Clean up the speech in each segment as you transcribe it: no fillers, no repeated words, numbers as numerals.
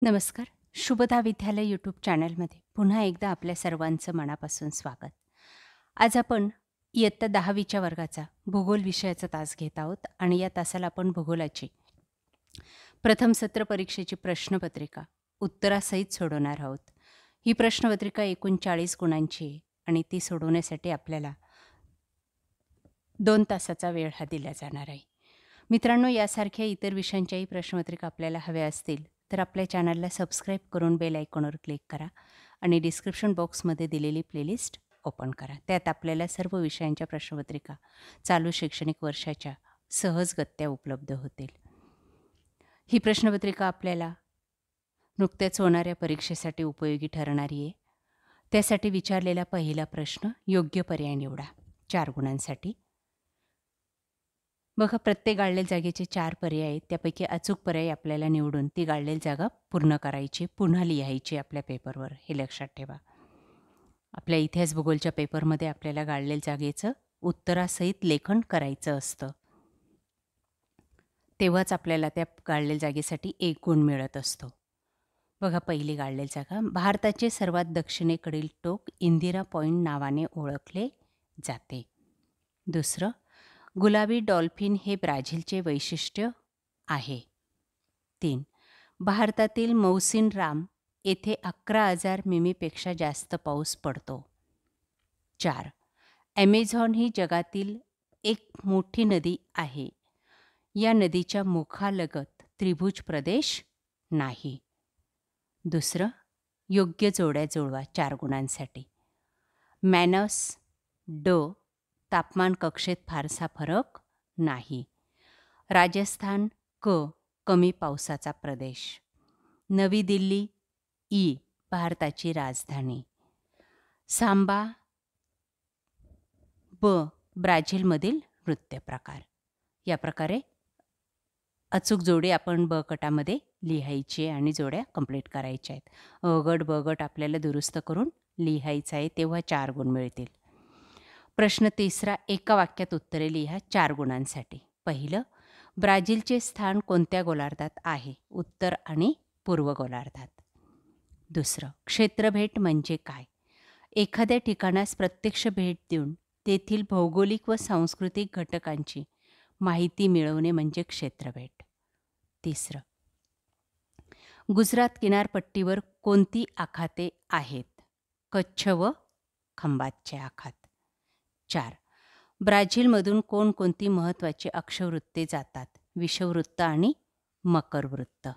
नमस्कार. शुभदा विद्यालय यूट्यूब चॅनलमध्ये पुन्हा एकदा आपल्या सर्वांचं मनापासून स्वागत. आज आपण इयत्ता 10वीच्या वर्गाचा भूगोल विषयाचा तास घेत आहोत आणि या तासाला आपण भूगोलाची प्रथम सत्र परीक्षेची प्रश्नपत्रिका उत्तरासहित सोडवणार आहोत. ही प्रश्नपत्रिका एकूण 40 गुणांची आहे आणि ती सोडवण्यासाठी आपल्याला 2 तासाचा वेळ हा दिला जाणार आहे. मित्रांनो, यासारख्या इतर विषयांच्याही प्रश्नपत्रिका आपल्याला हव्या असतील तर आपल्या चॅनलला सबस्क्राईब करून बेल आयकॉनवर क्लिक करा आणि डिस्क्रिप्शन बॉक्समध्ये दिलेली प्लेलिस्ट ओपन करा. त्यात आपल्याला सर्व विषयांच्या प्रश्नपत्रिका चालू शैक्षणिक वर्षाच्या सहजगत्या उपलब्ध होतील. ही प्रश्नपत्रिका आपल्याला नुकत्याच होणाऱ्या परीक्षेसाठी उपयोगी ठरणारी आहे. त्यासाठी विचारलेला पहिला प्रश्न योग्य पर्याय निवडा 4 गुणांसाठी. बघा, प्रत्येक गाळलेल्या जागेचे 4 पर्याय आहेत. त्यापैकी अचूक पर्याय आपल्याला निवडून ती गाळलेली जागा पूर्ण करायची, पुन्हा लिहायची आपल्या पेपरवर. हे लक्षात ठेवा. आपल्या इतिहास भूगोलच्या पेपरमध्ये आपल्याला गाळलेल्या जागेचं उत्तरासहित लेखन करायचं असतं. तेव्हाच आपल्याला त्या गाळलेल्या जागेसाठी 1 गुण मिळत असतो. बघा, पहिली गाळलेली जागा. भारताचे सर्वात दक्षिणेकडील टोक इंदिरा पॉईंट नावाने ओळखले जाते. दुसरं, गुलाबी डॉल्फिन हे ब्राझीलचे वैशिष्ट्य आहे. 3. भारतातील मौसिन राम येथे 11,000 मिमीपेक्षा जास्त पाऊस पडतो. 4. ॲमेझॉन ही जगातील एक मोठी नदी आहे. या नदीच्या मुखालगत त्रिभुज प्रदेश नाही. दुसरं, योग्य जोड्या जुळवा 4 गुणांसाठी. मॅनस ड तापमान कक्षेत फारसा फरक नाही. राजस्थान क कमी पावसाचा प्रदेश. नवी दिल्ली ई भारताची राजधानी. सांबा ब ब्राझीलमधील नृत्यप्रकार. या प्रकारे अचूक जोडी आपण ब गटामध्ये लिहायची आणि जोड्या कंप्लीट करायच्या आहेत. अ गट ब गट आपल्याला दुरुस्त करून लिहायचं आहे, तेव्हा 4 गुण मिळतील. प्रश्न तिसरा, एका वाक्यात उत्तरे लिहा 4 गुणांसाठी. पहिलं, ब्राझीलचे स्थान कोणत्या गोलार्धात आहे? उत्तर आणि पूर्व गोलार्धात. दुसरं, क्षेत्रभेट म्हणजे काय? एखाद्या ठिकाणास प्रत्यक्ष भेट देऊन तेथील भौगोलिक व सांस्कृतिक घटकांची माहिती मिळवणे म्हणजे क्षेत्रभेट. तिसरं, गुजरात किनारपट्टीवर कोणती आखाते आहेत? कच्छ व खंबातचे आखात. 4. ब्राझीलमधून कोणकोणती महत्त्वाची अक्षवृत्ते जातात? विषुववृत्त आणि मकरवृत्त.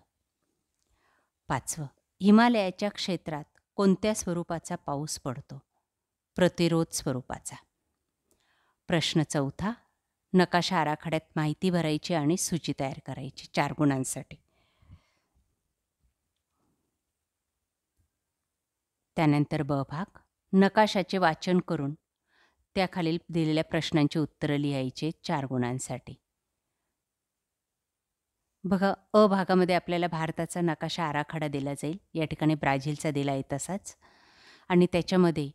5. हिमालयाच्या क्षेत्रात कोणत्या स्वरूपाचा पाऊस पडतो? प्रतिरोध स्वरूपाचा. प्रश्न चौथा, नकाशा आराखड्यात माहिती भरायची आणि सूची तयार करायची 4 गुणांसाठी. त्यानंतर ब भाग, नकाशाचे वाचन करून त्याखालील दिलेल्या प्रश्नांची उत्तरं लिहायचे 4 गुणांसाठी. बघा, अ भागामध्ये आपल्याला भारताचा नकाशा आराखडा दिला जाईल. या ठिकाणी ब्राझीलचा दिला आहे तसाच, आणि त्याच्यामध्ये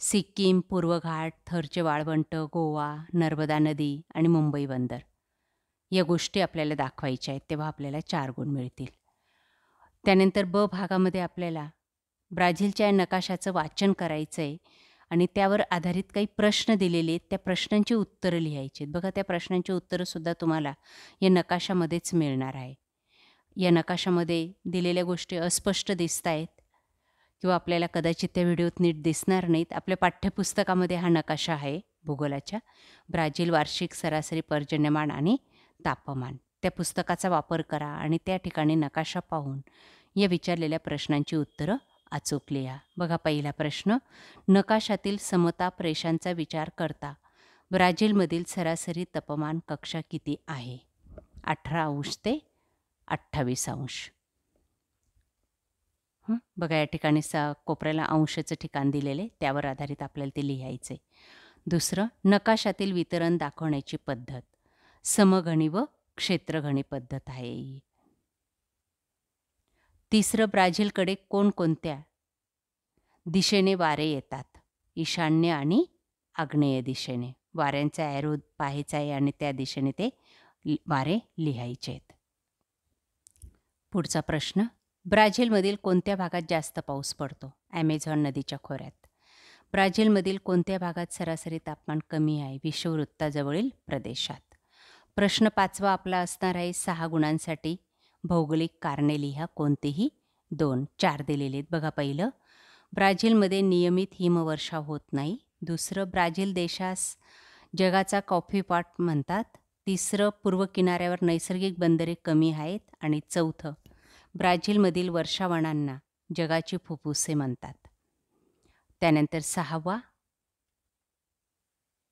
सिक्कीम, पूर्व घाट, थरचे वाळवंट, गोवा, नर्मदा नदी आणि मुंबई बंदर या गोष्टी आपल्याला दाखवायच्या आहेत, तेव्हा आपल्याला 4 गुण मिळतील. त्यानंतर ब भागामध्ये आपल्याला ब्राझीलच्या नकाशाचं वाचन करायचं आहे आणि त्यावर आधारित काही प्रश्न दिलेले आहेत. त्या प्रश्नांची उत्तरं लिहायची आहेत. बघा, त्या प्रश्नांची उत्तरंसुद्धा तुम्हाला या नकाशामध्येच मिळणार आहे. या नकाशामध्ये दिलेल्या गोष्टी अस्पष्ट दिसत आहेत किंवा आपल्याला कदाचित त्या व्हिडिओत नीट दिसणार नाहीत. आपल्या पाठ्यपुस्तकामध्ये हा नकाशा आहे भूगोलाच्या. ब्राझील वार्षिक सरासरी पर्जन्यमान आणि तापमान. त्या पुस्तकाचा वापर करा आणि त्या ठिकाणी नकाशा पाहून या विचारलेल्या प्रश्नांची उत्तरं अचूक लिहा. बघा, पहिला प्रश्न, नकाशातील समताप रेषांचा विचार करता ब्राझीलमधील सरासरी तापमान कक्षा किती आहे? 18° ते 28°. बघा, या ठिकाणी कोपऱ्याला अंशाचं ठिकाण दिलेले, त्यावर आधारित आपल्याला ते लिहायचे. दुसरं, नकाशातील वितरण दाखवण्याची पद्धत समघनी व क्षेत्रघनी पद्धत आहे. तिसरं, ब्राझीलकडे कोणकोणत्या दिशेने वारे येतात? ईशान्य आणि आग्नेय दिशेने. वाऱ्यांचा ॲरो पाहायचा आहे आणि त्या दिशेने ते वारे लिहायचे आहेत. पुढचा प्रश्न, ब्राझीलमधील कोणत्या भागात जास्त पाऊस पडतो? ॲमेझॉन नदीच्या खोऱ्यात. ब्राझीलमधील कोणत्या भागात सरासरी तापमान कमी आहे? विषुववृत्ताजवळील प्रदेशात. प्रश्न 5वा आपला असणार आहे 6 गुणांसाठी. भौगोलिक कारणे लिहा, कोणतेही 2. 4 दिलेले आहेत. बघा पहिलं, ब्राझीलमध्ये नियमित हिमवर्षाव होत नाही. दुसरं, ब्राझील देशास जगाचा कॉफी पॉट म्हणतात. तिसरं, पूर्व किनाऱ्यावर नैसर्गिक बंदरे कमी आहेत. आणि चौथं, ब्राझीलमधील वर्षावनांना जगाची फुफ्फुसे म्हणतात. त्यानंतर 6वा,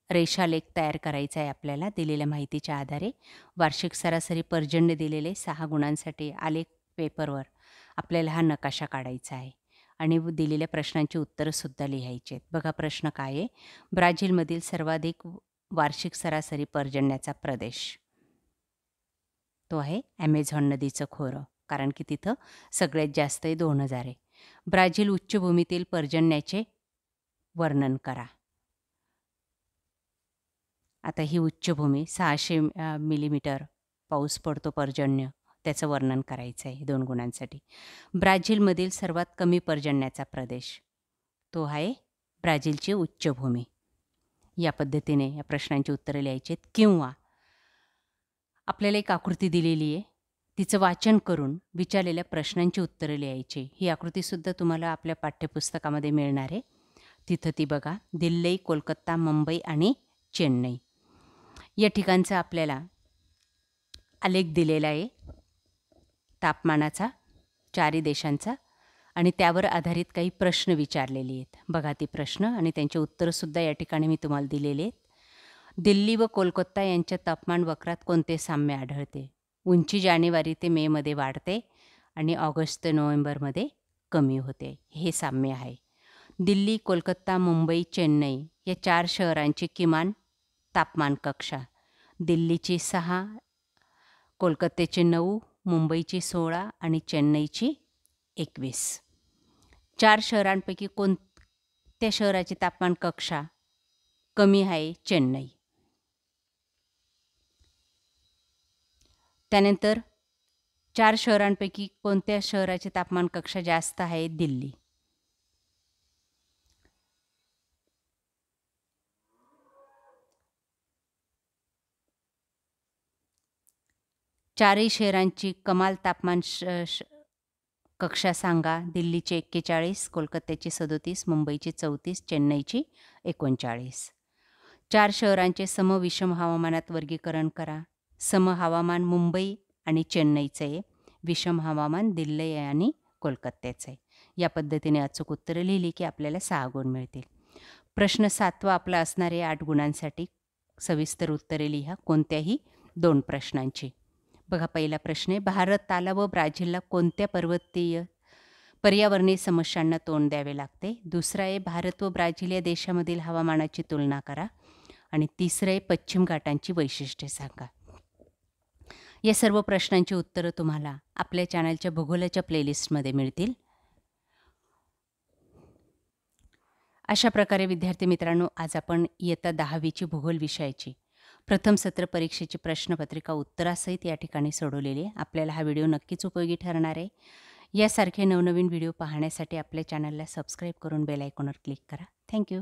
रेषालेख तयार करायचा आहे आपल्याला दिलेल्या माहितीच्या आधारे. वार्षिक सरासरी पर्जन्य दिलेले 6 गुणांसाठी आलेख पेपरवर आपल्याला हा नकाशा काढायचा आहे आणि दिलेल्या प्रश्नांची उत्तरंसुद्धा लिहायची आहेत. बघा प्रश्न काय आहे, ब्राझीलमधील सर्वाधिक वार्षिक सरासरी पर्जन्याचा प्रदेश तो आहे ॲमेझॉन नदीचं खोरं, कारण की तिथं सगळ्यात जास्त 2000 आहे. ब्राझील उच्चभूमीतील पर्जन्याचे वर्णन करा. आता ही उच्चभूमी 600 मिलीमीटर पाऊस पडतो पर्जन्य, त्याचं वर्णन करायचं आहे 2 गुणांसाठी. ब्राझीलमधील सर्वात कमी पर्जन्याचा प्रदेश तो आहे ब्राझीलची उच्चभूमी. या पद्धतीने या प्रश्नांची उत्तरं लिहायची आहेत. किंवा आपल्याला एक आकृती दिलेली आहे, तिचं वाचन करून विचारलेल्या प्रश्नांची उत्तरं लिहायची. ही आकृतीसुद्धा तुम्हाला आपल्या पाठ्यपुस्तकामध्ये मिळणार आहे. तिथं ती बघा, दिल्ली, कोलकाता, मुंबई आणि चेन्नई या ठिकाणचा आपल्याला आलेख दिलेला आहे तापमानाचा 4ही देशांचा, आणि त्यावर आधारित काही प्रश्न विचारलेले आहेत. बघा ती प्रश्न आणि त्यांचे उत्तरंसुद्धा या ठिकाणी मी तुम्हाला दिलेले आहेत. दिल्ली व कोलकाता यांच्या तापमान वक्रात कोणते साम्य आढळते? उंची जानेवारी ते मेमध्ये वाढते आणि ऑगस्ट ते नोव्हेंबरमध्ये कमी होते. हे साम्य आहे. दिल्ली, कोलकाता, मुंबई, चेन्नई या 4 शहरांची किमान तापमान कक्षा. दिल्लीची 6, कोलकात्याची 9, मुंबईची 16 आणि चेन्नईची 21. 4 शहरांपैकी कोणत्या शहराची तापमान कक्षा कमी आहे? चेन्नई. त्यानंतर 4 शहरांपैकी कोणत्या शहराची तापमान कक्षा जास्त आहे? दिल्ली. चारही शहरांची कमाल तापमान कक्षा सांगा. दिल्लीची 41, कोलकात्याची 37, मुंबईची 34, चेन्नईची 39. 4 शहरांचे सम विषम हवामानात वर्गीकरण करा. सम हवामान मुंबई आणि चेन्नईचं आहे, विषम हवामान दिल्ली आणि कोलकात्याचं आहे. या पद्धतीने अचूक उत्तरं लिहिली की आपल्याला 6 गुण मिळतील. प्रश्न 7वा आपला असणार आहे 8 गुणांसाठी. सविस्तर उत्तरे लिहा कोणत्याही 2 प्रश्नांची. बघा पहिला प्रश्न आहे, भारताला व ब्राझीलला कोणत्या पर्यावरणीय समस्यांना तोंड द्यावे लागते? दुसरा आहे, भारत व ब्राझील या देशामधील हवामानाची तुलना करा. आणि तिसरं आहे, पश्चिम घाटांची वैशिष्ट्ये सांगा. या सर्व प्रश्नांची उत्तरं तुम्हाला आपल्या चॅनलच्या भूगोलाच्या प्लेलिस्टमध्ये मिळतील. अशा प्रकारे विद्यार्थी मित्रांनो, आज आपण इयत्ता 10वीची भूगोल विषयाची प्रथम सत्र परीक्षेची प्रश्नपत्रिका उत्तरासहित या ठिकाणी सोडवलेली आहे. आपल्याला हा व्हिडिओ नक्कीच उपयोगी ठरणार आहे. यासारखे नवनवीन व्हिडिओ पाहण्यासाठी आपल्या चॅनलला सबस्क्राईब करून बेल आयकॉनवर क्लिक करा. थँक्यू.